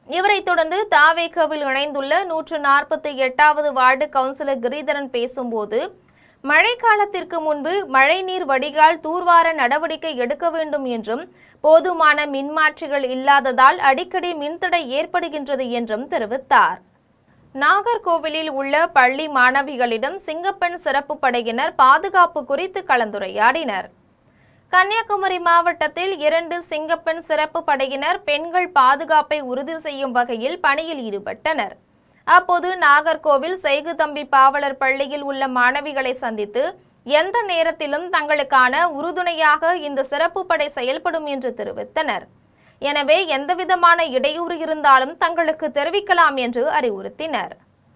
Speaker 1: இவரைத் தொடர்ந்து தாவேகவில் இணைந்துள்ள 148வது வார்டு கவுன்சிலர் கிரிதரன் பேசும்போது, மழைக்காலத்திற்கு முன்பு மழைநீர் வடிகால் தூர்வார நடவடிக்கை எடுக்க வேண்டும் என்றும், போதுமான மின்மாற்றிகள் இல்லாததால் அடிக்கடி மின்தடை ஏற்படுகின்றது என்றும் தெரிவித்தார். நாகர்கோவிலில் உள்ள பள்ளி மாணவிகளிடம் சிங்கப்பெண் சிறப்பு படையினர் பாதுகாப்பு குறித்து கலந்துரையாடினர். கன்னியாகுமரி மாவட்டத்தில் 2 சிங்கப்பெண் சிறப்பு படையினர் பெண்கள் பாதுகாப்பை உறுதி செய்யும் வகையில் பணியில் ஈடுபட்டனர். அப்போது நாகர்கோவில் செய்குதம்பி பாவலர் பள்ளியில் உள்ள மாணவிகளை சந்தித்து எந்த நேரத்திலும் தங்களுக்கான உறுதுணையாக இந்த சிறப்பு படை செயல்படும் என்று தெரிவித்தனர். எனவே எந்தவிதமான இடையூறு இருந்தாலும் தங்களுக்கு தெரிவிக்கலாம் என்று அறிவுறுத்தினர்.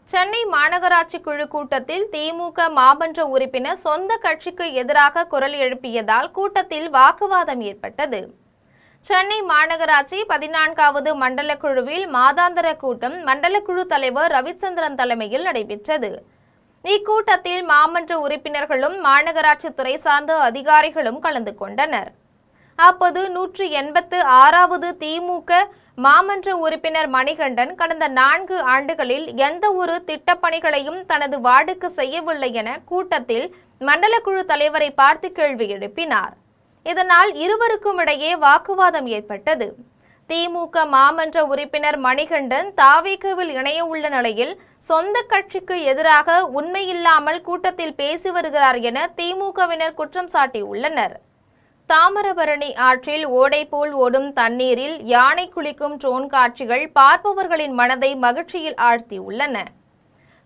Speaker 1: சென்னை மாநகராட்சி குழு கூட்டத்தில் திமுக மாமன்ற உறுப்பினர் சொந்த கட்சிக்கு எதிராக குரல் எழுப்பியதால் கூட்டத்தில் வாக்குவாதம் ஏற்பட்டது. சென்னை மாநகராட்சி 14வது மண்டல குழுவில் மாதாந்திர கூட்டம் மண்டலக்குழு தலைவர் ரவிச்சந்திரன் தலைமையில் நடைபெற்றது. இக்கூட்டத்தில் மாமன்ற உறுப்பினர்களும் மாநகராட்சி துறை சார்ந்த அதிகாரிகளும் கலந்து கொண்டனர். அப்போது 186வது திமுக மாமன்ற உறுப்பினர் மணிகண்டன் கடந்த 4 ஆண்டுகளில் எந்த ஒரு திட்டப்பணிகளையும் தனது வார்டுக்கு செய்யவில்லை என கூட்டத்தில் மண்டலக்குழு தலைவரை பார்த்து கேள்வி எழுப்பினார். இதனால் இருவருக்கும் இடையே வாக்குவாதம் ஏற்பட்டது. திமுக மாமன்ற உறுப்பினர் மணிகண்டன் தாவேகவில் இணைய உள்ள நிலையில் சொந்த கட்சிக்கு எதிராக உண்மையில்லாமல் கூட்டத்தில் பேசி வருகிறார் என திமுகவினர் குற்றம் சாட்டியுள்ளனர். தாமிரபரணி ஆற்றில் ஓடை போல் ஓடும் தண்ணீரில் யானை குளிக்கும் ட்ரோன் காட்சிகள் பார்ப்பவர்களின் மனதை மகிழ்ச்சியில் ஆழ்த்தியுள்ளன.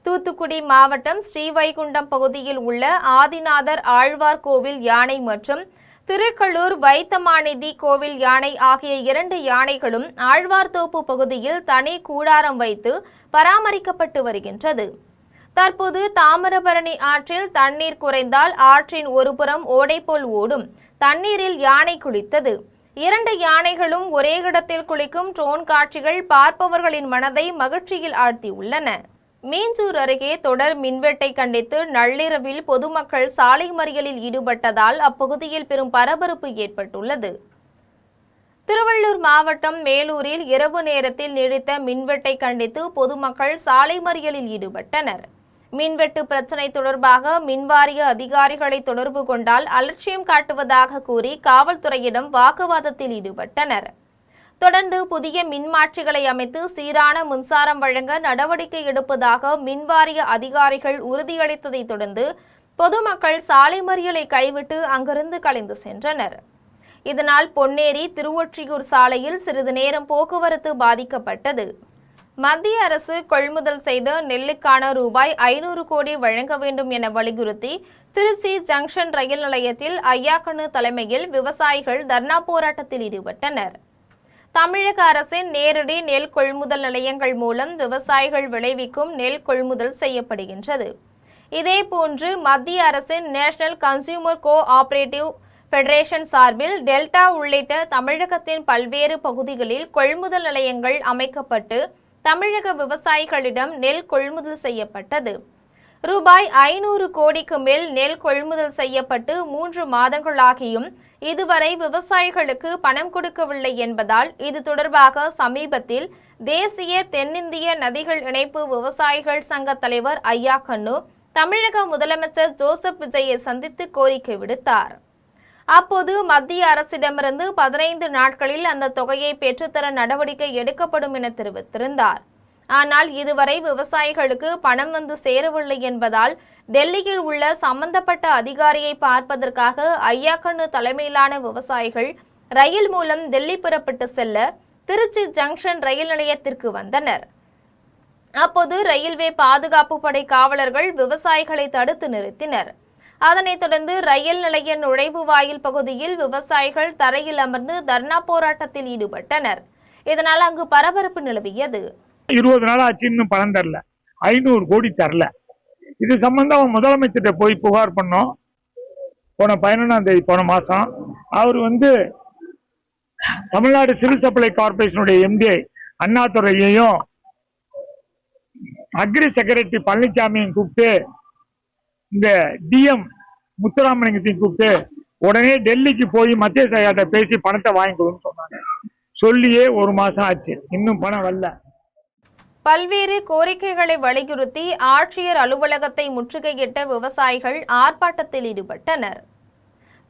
Speaker 1: தூத்துக்குடி மாவட்டம் ஸ்ரீவைகுண்டம் பகுதியில் உள்ள ஆதிநாதர் ஆழ்வார் கோவில் யானை மற்றும் திருக்கள்ளூர் வைத்தமாநிதி கோவில் யானை ஆகிய 2 யானைகளும் ஆழ்வார்தோப்பு பகுதியில் தனி கூடாரம் வைத்து பராமரிக்கப்பட்டு வருகின்றது. தற்போது தாமிரபரணி ஆற்றில் தண்ணீர் குறைந்தால் ஆற்றின் ஒருபுறம் ஓடை போல் ஓடும் தண்ணீரில் யானை குளித்தது. 2 யானைகளும் ஒரே இடத்தில் குளிக்கும் ட்ரோன் காட்சிகள் பார்ப்பவர்களின் மனதை மகிழ்ச்சியில் ஆழ்த்தியுள்ளன. மீஞ்சூர் அருகே தொடர் மின்வெட்டை கண்டித்து நள்ளிரவில் பொதுமக்கள் சாலை மறியலில் ஈடுபட்டதால் அப்பகுதியில் பெரும் பரபரப்பு ஏற்பட்டுள்ளது. திருவள்ளூர் மாவட்டம் மேலூரில் இரவு நேரத்தில் நீடித்த மின்வெட்டை கண்டித்து பொதுமக்கள் சாலை மறியலில் ஈடுபட்டனர். மின்வெட்டு பிரச்சினை தொடர்பாக மின்வாரிய அதிகாரிகளை தொடர்பு கொண்டால் அலட்சியம் காட்டுவதாக கூறி காவல்துறையிடம் வாக்குவாதத்தில் ஈடுபட்டனர். தொடர்ந்து புதிய மின்மாற்றிகளை அமைத்து சீரான மின்சாரம் வழங்க நடவடிக்கை எடுப்பதாக மின்வாரிய அதிகாரிகள் உறுதியளித்ததை தொடர்ந்து பொதுமக்கள் சாலை மறியலை கைவிட்டு அங்கிருந்து கலைந்து சென்றனர். இதனால் பொன்னேரி திருவொற்றியூர் சாலையில் சிறிது நேரம் போக்குவரத்து பாதிக்கப்பட்டது. மத்திய அரசு கொள்முதல் செய்த நெல்லுக்கான ரூபாய் 500 கோடி வழங்க வேண்டும் என வலியுறுத்தி திருச்சி ஜங்ஷன் ரயில் நிலையத்தில் ஐயாக்கண்ணு தலைமையில் விவசாயிகள் தர்ணா போராட்டத்தில் ஈடுபட்டனர். தமிழக அரசின் நேரடி நெல் கொள்முதல் நிலையங்கள் மூலம் விவசாயிகள் விளைவிக்கும் நெல் கொள்முதல் செய்யப்படுகின்றது. இதேபோன்று மத்திய அரசின் நேஷனல் கன்சியூமர் கோஆபரேட்டிவ் ஃபெடரேஷன் சார்பில் டெல்டா உள்ளிட்ட தமிழகத்தின் பல்வேறு பகுதிகளில் கொள்முதல் நிலையங்கள் அமைக்கப்பட்டு தமிழக விவசாயிகளிடம் நெல் கொள்முதல் செய்யப்பட்டது. ரூபாய் 500 கோடிக்கு மேல் நெல் கொள்முதல் செய்யப்பட்டு 3 மாதங்களாகியும் இதுவரை விவசாயிகளுக்கு பணம் கொடுக்கவில்லை என்பதால் இது தொடர்பாக சமீபத்தில் தேசிய தென்னிந்திய நதிகள் இணைப்பு விவசாயிகள் சங்க தலைவர் ஐயாக்கண்ணு தமிழக முதலமைச்சர் ஜோசப் விஜயை சந்தித்து கோரிக்கை விடுத்தார். அப்போது மத்திய அரசிடமிருந்து 15 நாட்களில் அந்த தொகையை பெற்றுத்தர நடவடிக்கை எடுக்கப்படும் என தெரிவித்திருந்தார். ஆனால் இதுவரை விவசாயிகளுக்கு பணம் வந்து சேரவில்லை என்பதால் டெல்லியில் உள்ள சம்பந்தப்பட்ட அதிகாரியை பார்ப்பதற்காக ஐயாக்கண்ணு தலைமையிலான விவசாயிகள் ரயில் மூலம் டெல்லி புறப்பட்டு செல்ல திருச்சி ஜங்ஷன் ரயில் நிலையத்திற்கு வந்தனர். அப்போது ரயில்வே பாதுகாப்பு படை காவலர்கள் விவசாயிகளை தடுத்து நிறுத்தினர். அதனைத் தொடர்ந்து ரயில் நிலைய நுழைவு வாயில் பகுதியில் விவசாயிகள் தரையில் அமர்ந்து தர்ணா போராட்டத்தில் ஈடுபட்டனர். இதனால் அங்கு பரபரப்பு நிலவியது.
Speaker 8: 20 நாள் ஆச்சு, இன்னும் பணம் தரல, 500 கோடி தரல. இது சம்பந்தம் முதலமைச்சர்கிட்ட போய் புகார் பண்ணோம். போன 11ஆம் தேதி போன மாசம் அவர் தமிழ்நாடு சிவில் சப்ளை கார்பரேஷனுடைய எம்டி அண்ணாதுரையையும் அக்ரி செக்ரட்டரி பழனிசாமியும் கூப்பிட்டு இந்த டிஎம் முத்துராமலிங்கத்தையும் கூப்பிட்டு உடனே டெல்லிக்கு போய் மத்திய சர்க்கார்ட்ட பேசி பணத்தை வாங்கிக்கணும்னு சொன்னாங்க. சொல்லியே 1 மாசம் ஆச்சு, இன்னும் பணம் வரல.
Speaker 1: பல்வேறு கோரிக்கைகளை வலியுறுத்தி ஆட்சியர் அலுவலகத்தை முற்றுகையிட்ட விவசாயிகள் ஆர்ப்பாட்டத்தில் ஈடுபட்டனர்.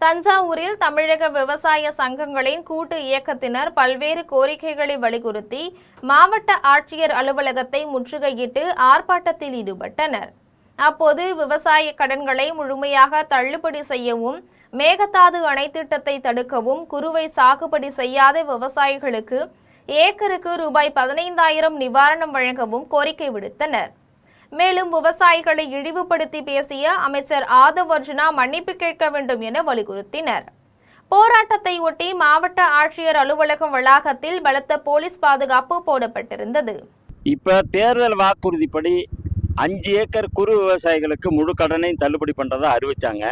Speaker 1: தஞ்சாவூரில் தமிழக விவசாய சங்கங்களின் கூட்டு இயக்கத்தினர் பல்வேறு கோரிக்கைகளை வலியுறுத்தி மாவட்ட ஆட்சியர் அலுவலகத்தை முற்றுகையிட்டு ஆர்ப்பாட்டத்தில் ஈடுபட்டனர். அப்போது விவசாய கடன்களை முழுமையாக தள்ளுபடி செய்யவும், மேகதாது அணை திட்டத்தை தடுக்கவும், குறுவை சாகுபடி செய்யாத விவசாயிகளுக்கு ஏக்கருக்கு ரூபாய் 15,000 நிவாரணம் வழங்கவும் கோரிக்கை விடுத்தனர். மேலும் விவசாயிகளை இழிவுபடுத்தி பேசிய அமைச்சர் ஆதவ் அர்ஜுனா மன்னிப்பு கேட்க வேண்டும் என வலியுறுத்தினர். போராட்டத்தை ஒட்டி மாவட்ட ஆட்சியர் அலுவலகம் வளாகத்தில் பலத்த போலீஸ் பாதுகாப்பு போடப்பட்டிருந்தது.
Speaker 9: இப்ப தேர்தல் வாக்குறுதிப்படி 5 ஏக்கர் குறு விவசாயிகளுக்கு முழு கடனையும் தள்ளுபடி பண்ணுறதா அறிவிச்சாங்க.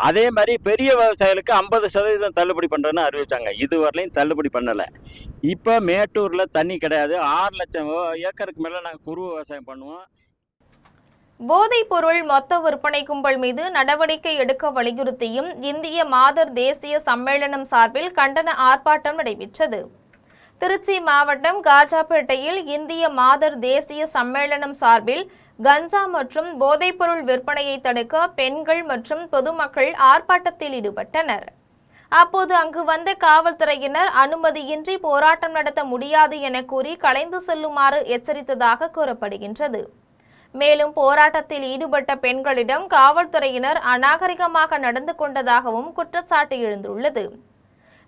Speaker 9: அதே மாதிரி பெரிய விவசாயிகளுக்கு 50% தள்ளுபடி பண்ணுறதுன்னு அறிவிச்சாங்க. இதுவரையிலையும் தள்ளுபடி பண்ணலை. இப்போ மேட்டூரில் தண்ணி கிடையாது. 6 லட்சம் ஏக்கருக்கு மேலே நாங்கள் குறு விவசாயம் பண்ணுவோம்.
Speaker 1: போதைப் பொருள் மொத்த விற்பனை கும்பல் மீது நடவடிக்கை எடுக்க வலியுறுத்தியும் இந்திய மாதர் தேசிய சம்மேளனம் சார்பில் கண்டன ஆர்ப்பாட்டம் நடைபெற்றது. திருச்சி மாவட்டம் காஜாப்பேட்டையில் இந்திய மாதர் தேசிய சம்மேளனம் சார்பில் கஞ்சா மற்றும் போதைப்பொருள் விற்பனையை தடுக்க பெண்கள் மற்றும் பொதுமக்கள் ஆர்ப்பாட்டத்தில் ஈடுபட்டனர். அப்போது அங்கு வந்த காவல்துறையினர் அனுமதியின்றி போராட்டம் நடத்த முடியாது என கூறி கலைந்து செல்லுமாறு எச்சரித்ததாக கூறப்படுகின்றது. மேலும் போராட்டத்தில் ஈடுபட்ட பெண்களிடம் காவல்துறையினர் அநாகரிகமாக நடந்து கொண்டதாகவும் குற்றச்சாட்டு எழுந்துள்ளது.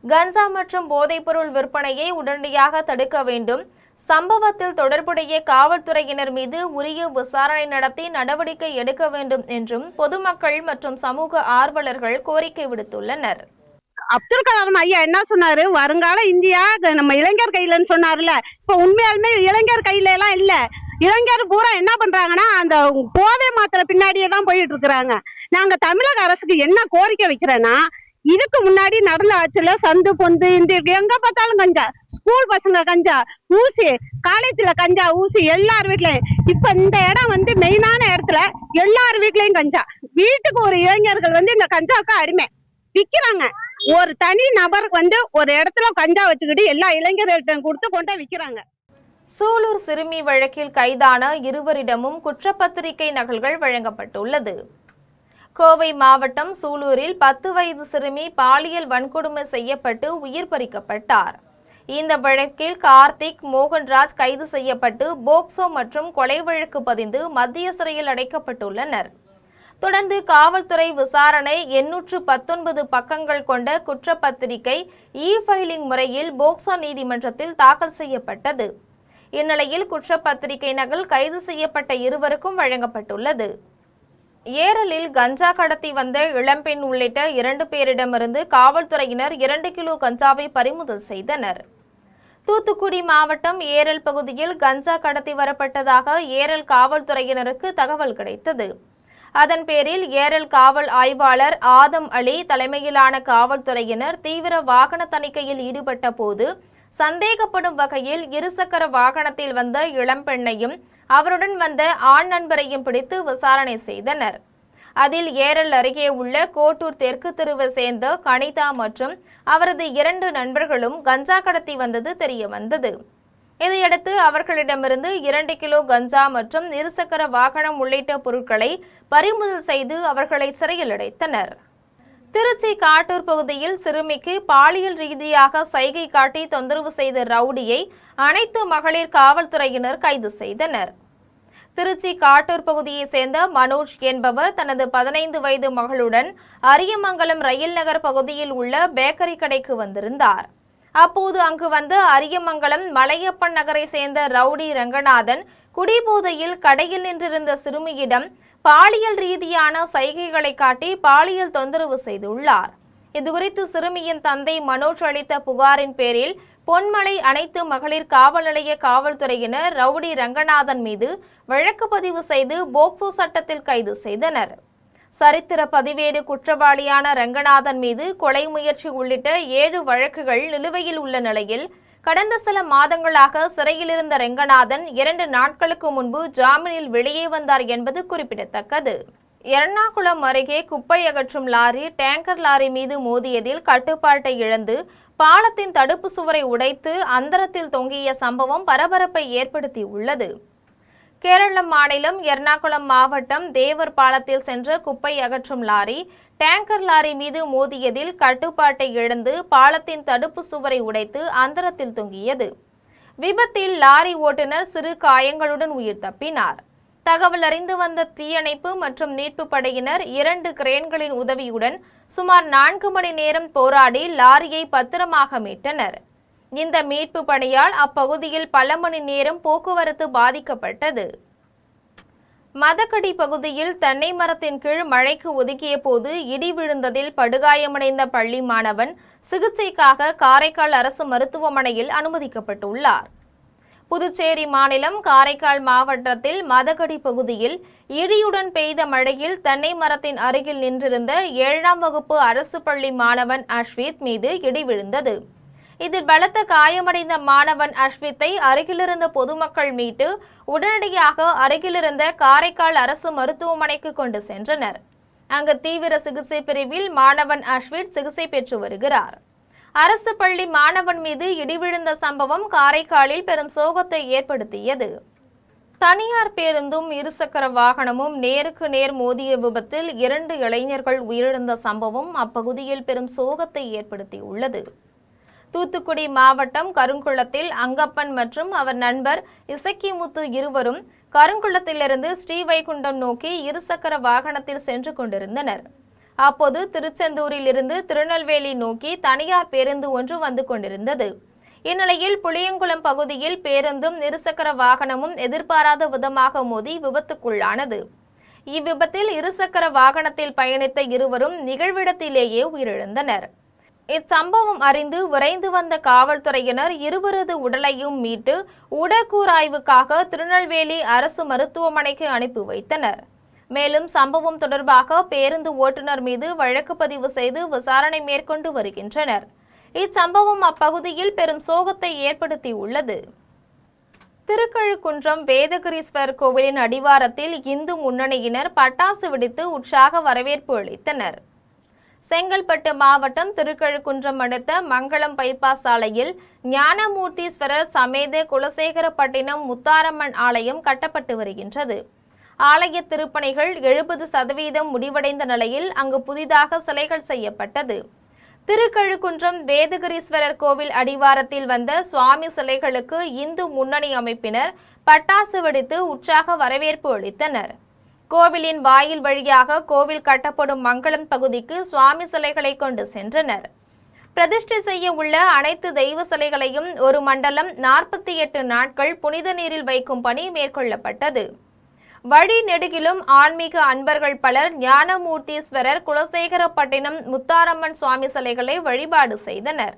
Speaker 1: கஞ்சா மற்றும் போதைப்பொருள் விற்பனையை உடனடியாக தடுக்க வேண்டும். சம்பவத்தில் தொடர்புடைய காவல்துறையினர் மீது உரிய விசாரணை நடத்தி நடவடிக்கை எடுக்க வேண்டும் என்றும் பொதுமக்கள் மற்றும் சமூக ஆர்வலர்கள் கோரிக்கை விடுத்துள்ளனர்.
Speaker 10: அப்துல் கலாம் ஐயா என்ன சொன்னாரு, வருங்கால இந்தியா நம்ம இளைஞர் கையிலன்னு சொன்னார்ல. இப்ப உண்மையாலுமே இளைஞர் கையில எல்லாம் இல்ல. இளைஞர் பூரா என்ன பண்றாங்கன்னா அந்த போதை மாத்திரை பின்னாடியே தான் போயிட்டு இருக்கிறாங்க. நாங்க தமிழக அரசுக்கு என்ன கோரிக்கை வைக்கிறேன்னா, இதுக்கு முன்னாடி நடந்த ஆட்சியில சந்து பொந்து இந்த எங்க பார்த்தாலும் கஞ்சா, ஸ்கூல் பசங்க கஞ்சா, ஊசி, காலேஜ்ல கஞ்சா ஊசி எல்லார் வீட்லயும். இப்ப இந்த இடம் வந்து மெயினான இடத்துல எல்லார் வீட்லயும் கஞ்சா. வீட்டுக்கு ஒரு இளைஞர்கள் வந்து இந்த கஞ்சாவுக்கு அடிமை விக்கிறாங்க. ஒரு தனி நபருக்கு வந்து ஒரு இடத்துல கஞ்சா வச்சுக்கிட்டு எல்லா இளைஞர்கள்ட்ட கொடுத்து கொண்டு விக்கிறாங்க.
Speaker 1: சூலூர் சிறுமி வழக்கில் கைதான இருவரிடமும் குற்றப்பத்திரிகை நகல்கள் வழங்கப்பட்டுள்ளது. கோவை மாவட்டம் சூலூரில் 10 வயது சிறுமி பாலியல் வன்கொடுமை செய்யப்பட்டு உயிர் பறிக்கப்பட்டார். இந்த வழக்கில் கார்த்திக், மோகன்ராஜ் கைது செய்யப்பட்டு போக்சோ மற்றும் கொலை வழக்கு பதிந்து மத்திய சிறையில் அடைக்கப்பட்டுள்ளனர். தொடர்ந்து காவல்துறை விசாரணை 819 பக்கங்கள் கொண்ட குற்றப்பத்திரிகை இ-ஃபைலிங் முறையில் போக்சோ நீதிமன்றத்தில் தாக்கல் செய்யப்பட்டது. இந்நிலையில் குற்றப்பத்திரிகை நகல் கைது செய்யப்பட்ட இருவருக்கும் வழங்கப்பட்டுள்ளது. ஏரலில் கஞ்சா கடத்தி வந்த இளம்பெண் உள்ளிட்ட 2 பேரிடமிருந்து காவல்துறையினர் 2 கிலோ கஞ்சாவை பறிமுதல் செய்தனர். தூத்துக்குடி மாவட்டம் ஏரல் பகுதியில் கஞ்சா கடத்தி வரப்பட்டதாக ஏரல் காவல்துறையினருக்கு தகவல் கிடைத்தது. அதன் பேரில் ஏரல் காவல் ஆய்வாளர் ஆதம் அலி தலைமையிலான காவல்துறையினர் தீவிர வாகன தணிக்கையில் ஈடுபட்ட போது சந்தேகப்படும் வகையில் இருசக்கர வாகனத்தில் வந்த இளம்பெண்ணையும் அவருடன் வந்த ஆண் நண்பரையும் பிடித்து விசாரணை செய்தனர். அதில் ஏரல் அருகே உள்ள கோட்டூர் தெற்கு தெருவை சேர்ந்த கனிதா மற்றும் அவரது 2 நண்பர்களும் கஞ்சா கடத்தி வந்தது தெரிய வந்தது. இதையடுத்து அவர்களிடமிருந்து 2 கிலோ கஞ்சா மற்றும் இருசக்கர வாகனம் உள்ளிட்ட பொருட்களை பறிமுதல் செய்து அவர்களை சிறையில் அடைத்தனர். திருச்சி காட்டூர் பகுதியில் சிறுமிக்கு பாலியல் ரீதியாக சைகை காட்டி தொந்தரவு செய்த ரவுடியை அனைத்து மகளிர் காவல்துறையினர் கைது செய்தனர். திருச்சி காட்டூர் பகுதியை சேர்ந்த மனோஜ் என்பவர் தனது 15 வயது மகளுடன் அரியமங்கலம் ரயில் நகர் பகுதியில் உள்ள பேக்கரி கடைக்கு வந்திருந்தார். அப்போது அங்கு வந்த அரியமங்கலம் மலையப்பன் நகரை சேர்ந்த ரவுடி ரங்கநாதன் குடிபோதையில் கடையில் நின்றிருந்த சிறுமியிடம் பாலியல் ரீதியான சைகைகளை காட்டி பாலியல் தொந்தரவு செய்துள்ளார். இதுகுறித்து சிறுமியின் தந்தை மனோஜ் அளித்த புகாரின் பேரில் பொன்மலை அனைத்து மகளிர் காவல் நிலைய காவல்துறையினர் ரவுடி ரங்கநாதன் மீது வழக்கு பதிவு செய்து போக்சோ சட்டத்தில் கைது செய்தனர். சரித்திர பதிவேடு குற்றவாளியான ரங்கநாதன் மீது கொலை முயற்சி உள்ளிட்ட 7 வழக்குகள் நிலுவையில் உள்ள நிலையில் கடந்த சில மாதங்களாக சிறையில் இருந்த ரங்கநாதன் 2 நாட்களுக்கு முன்பு ஜாமீனில் வெளியே வந்தார் என்பது குறிப்பிடத்தக்கது. எர்ணாகுளம் அருகே குப்பை அகற்றும் லாரி டேங்கர் லாரி மீது மோதியதில் கட்டுப்பாட்டை இழந்து பாலத்தின் தடுப்பு சுவரை உடைத்து அந்தரத்தில் தொங்கிய சம்பவம் பரபரப்பை ஏற்படுத்தியுள்ளது. கேரள மாநிலம் எர்ணாகுளம் மாவட்டம் தேவர் பாலத்தில் சென்ற குப்பை அகற்றும் லாரி டேங்கர் லாரி மீது மோதியதில் கட்டுப்பாட்டை இழந்து பாலத்தின் தடுப்பு சுவரை உடைத்து அந்தரத்தில் தொங்கியது. விபத்தில் லாரி ஓட்டுநர் சிறு காயங்களுடன் உயிர் தப்பினார். தகவல் அறிந்து வந்த தீயணைப்பு மற்றும் மீட்பு படையினர் 2 கிரேன்களின் உதவியுடன் சுமார் 4 மணி நேரம் போராடி லாரியை பத்திரமாக மீட்டனர். இந்த மீட்பு பணியால் அப்பகுதியில் பல மணி நேரம் போக்குவரத்து பாதிக்கப்பட்டது. மதக்கடி பகுதியில் தென்னை மரத்தின் கீழ் மழைக்கு ஒதுக்கிய போது இடி விழுந்ததில் படுகாயமடைந்த பள்ளி மாணவன் சிகிச்சைக்காக காரைக்கால் அரசு மருத்துவமனையில் அனுமதிக்கப்பட்டுள்ளார். புதுச்சேரி மாநிலம் காரைக்கால் மாவட்டத்தில் மதக்கடி பகுதியில் இடியுடன் பெய்த மழையில் தென்னை மரத்தின் அருகில் நின்றிருந்த 7ஆம் வகுப்பு அரசு பள்ளி மாணவன் அஸ்வித் மீது இடி விழுந்தது. இதில் பலத்த காயமடைந்த மாணவன் அஸ்வித்தை அருகிலிருந்த பொதுமக்கள் மீட்டு உடனடியாக அருகிலிருந்த காரைக்கால் அரசு மருத்துவமனைக்கு கொண்டு சென்றனர். அங்கு தீவிர சிகிச்சை பிரிவில் மாணவன் அஸ்வித் சிகிச்சை பெற்று வருகிறார். அரசு பள்ளி மாணவன் மீது இடி விழுந்த சம்பவம் காரைக்காலில் பெரும் சோகத்தை ஏற்படுத்தியது. தனியார் பேருந்தும் இருசக்கர வாகனமும் நேருக்கு நேர் மோதிய விபத்தில் 2 இளைஞர்கள் உயிரிழந்த சம்பவம் அப்பகுதியில் பெரும் சோகத்தை ஏற்படுத்தியுள்ளது. தூத்துக்குடி மாவட்டம் கருங்குளத்தில் அங்கப்பன் மற்றும் அவர் நண்பர் இசக்கிமுத்து இருவரும் கருங்குளத்திலிருந்து ஸ்ரீவைகுண்டம் நோக்கி இருசக்கர வாகனத்தில் சென்று கொண்டிருந்தனர். அப்போது திருச்செந்தூரில் இருந்து திருநெல்வேலி நோக்கி தனியார் பேருந்து ஒன்று வந்து கொண்டிருந்தது. இந்நிலையில் புளியங்குளம் பகுதியில் பேருந்தும் இருசக்கர வாகனமும் எதிர்பாராத விதமாக மோதி விபத்துக்குள்ளானது. இவ்விபத்தில் இருசக்கர வாகனத்தில் பயணித்த இருவரும் நிகழ்விடத்திலேயே உயிரிழந்தனர். இச்சம்பவம் அறிந்து விரைந்து வந்த காவல்துறையினர் இருவரது உடலையும் மீட்டு உடற்கூறாய்வுக்காக திருநெல்வேலி அரசு மருத்துவமனைக்கு அனுப்பி வைத்தனர். மேலும் சம்பவம் தொடர்பாக பேருந்து ஓட்டுநர் மீது வழக்கு பதிவு செய்து விசாரணை மேற்கொண்டு வருகின்றனர். இச்சம்பவம் அப்பகுதியில் பெரும் சோகத்தை ஏற்படுத்தியுள்ளது. திருக்கழுக்குன்றம் வேதகிரீஸ்வரர் கோவிலின் அடிவாரத்தில் இந்து முன்னணியினர் பட்டாசு வெடித்து உற்சாக வரவேற்பு அளித்தனர். செங்கல்பட்டு மாவட்டம் திருக்கழுக்குன்றம் அடுத்த மங்களம் பைபாஸ் சாலையில் ஞானமூர்த்தீஸ்வரர் சமேத குலசேகரப்பட்டினம் முத்தாரம்மன் ஆலயம் கட்டப்பட்டு வருகின்றது. ஆலய திருப்பணிகள் 70% முடிவடைந்த நிலையில் அங்கு புதிதாக சிலைகள் செய்யப்பட்டது. திருக்கழுக்குன்றம் வேதகிரீஸ்வரர் கோவில் அடிவாரத்தில் வந்த சுவாமி சிலைகளுக்கு இந்து முன்னணி அமைப்பினர் பட்டாசு வெடித்து உற்சாக வரவேற்பு அளித்தனர். கோவிலின் வாயில் வழியாக கோவில் கட்டப்படும் மங்களம் பகுதிக்கு சுவாமி சிலைகளை கொண்டு சென்றனர். பிரதிஷ்டை செய்ய உள்ள அனைத்து தெய்வ சிலைகளையும் ஒரு மண்டலம் 48 நாட்கள் புனித நீரில் வைக்கும் பணி மேற்கொள்ளப்பட்டது. வழி நெடுகிலும் ஆன்மீக அன்பர்கள் பலர் ஞானமூர்த்தீஸ்வரர் குலசேகரப்பட்டினம் முத்தாரம்மன் சுவாமி சிலைகளை வழிபாடு செய்தனர்.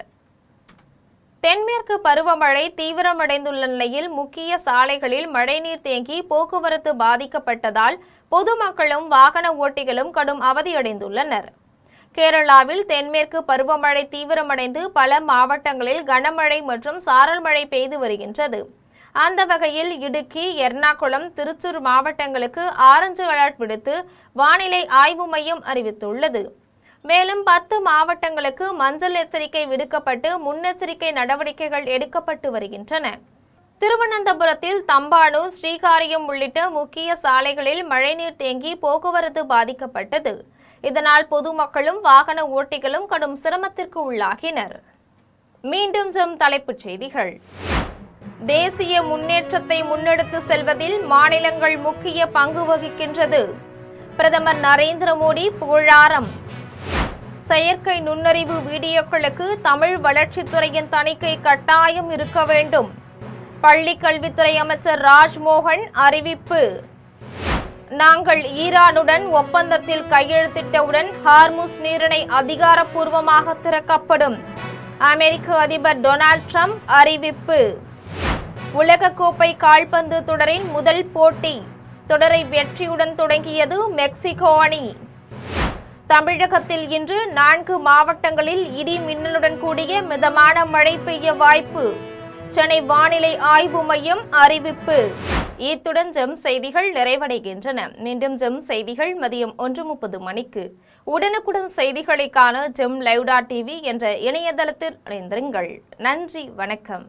Speaker 1: தென்மேற்கு பருவமழை தீவிரமடைந்துள்ள நிலையில் முக்கிய சாலைகளில் மழைநீர் தேங்கி போக்குவரத்து பாதிக்கப்பட்டதால் பொதுமக்களும் வாகன ஓட்டிகளும் கடும் அவதியடைந்துள்ளனர். கேரளாவில் தென்மேற்கு பருவமழை தீவிரமடைந்து பல மாவட்டங்களில் கனமழை மற்றும் சாரல் மழை பெய்து வருகின்றது. அந்த வகையில் இடுக்கி, எர்ணாகுளம், திருச்சூர் மாவட்டங்களுக்கு ஆரஞ்சு அலர்ட் விடுத்து வானிலை ஆய்வு மையம் அறிவித்துள்ளது. மேலும் 10 மாவட்டங்களுக்கு மஞ்சள் எச்சரிக்கை விடுக்கப்பட்டு முன்னெச்சரிக்கை நடவடிக்கைகள் எடுக்கப்பட்டு வருகின்றன. திருவனந்தபுரத்தில் தம்பானூர், ஸ்ரீகாரியம் உள்ளிட்ட முக்கிய சாலைகளில் மழைநீர் தேங்கி போக்குவரத்து பாதிக்கப்பட்டது. இதனால் பொதுமக்களும் வாகன ஓட்டிகளும் கடும் சிரமத்திற்கு உள்ளாகினர். மீண்டும் தலைப்புச் செய்திகள். தேசிய முன்னேற்றத்தை முன்னெடுத்து செல்வதில் மாநிலங்கள் முக்கிய பங்கு வகிக்கின்றது. பிரதமர் நரேந்திர மோடி புகழாரம். செயற்கை நுண்ணறிவு வீடியோக்களுக்கு தமிழ் வளர்ச்சித்துறையின் தணிக்கை கட்டாயம் இருக்க வேண்டும். பள்ளிக் கல்வித்துறை அமைச்சர் ராஜ்மோகன் அறிவிப்பு. நாங்கள் ஈரானுடன் ஒப்பந்தத்தில் கையெழுத்திட்டவுடன் ஹார்முஸ் நீரிணை அதிகாரப்பூர்வமாக திறக்கப்படும். அமெரிக்க அதிபர் டொனால்ட் ட்ரம்ப் அறிவிப்பு. உலகக்கோப்பை கால்பந்து தொடரின் முதல் போட்டி. தொடரை வெற்றியுடன் தொடங்கியது மெக்சிகோ அணி. தமிழகத்தில் இன்று 4 மாவட்டங்களில் இடி மின்னலுடன் கூடிய மிதமான மழை பெய்ய வாய்ப்பு. சென்னை வானிலை ஆய்வு மையம் அறிவிப்பு. இத்துடன் ஜெம் செய்திகள் நிறைவடைகின்றன. மீண்டும் ஜெம் செய்திகள் மதியம் 1:30 மணிக்கு. உடனுக்குடன் செய்திகளை காண ஜெம் லைவ்.tv என்ற இணையதளத்தில் இணைந்திருங்கள். நன்றி, வணக்கம்.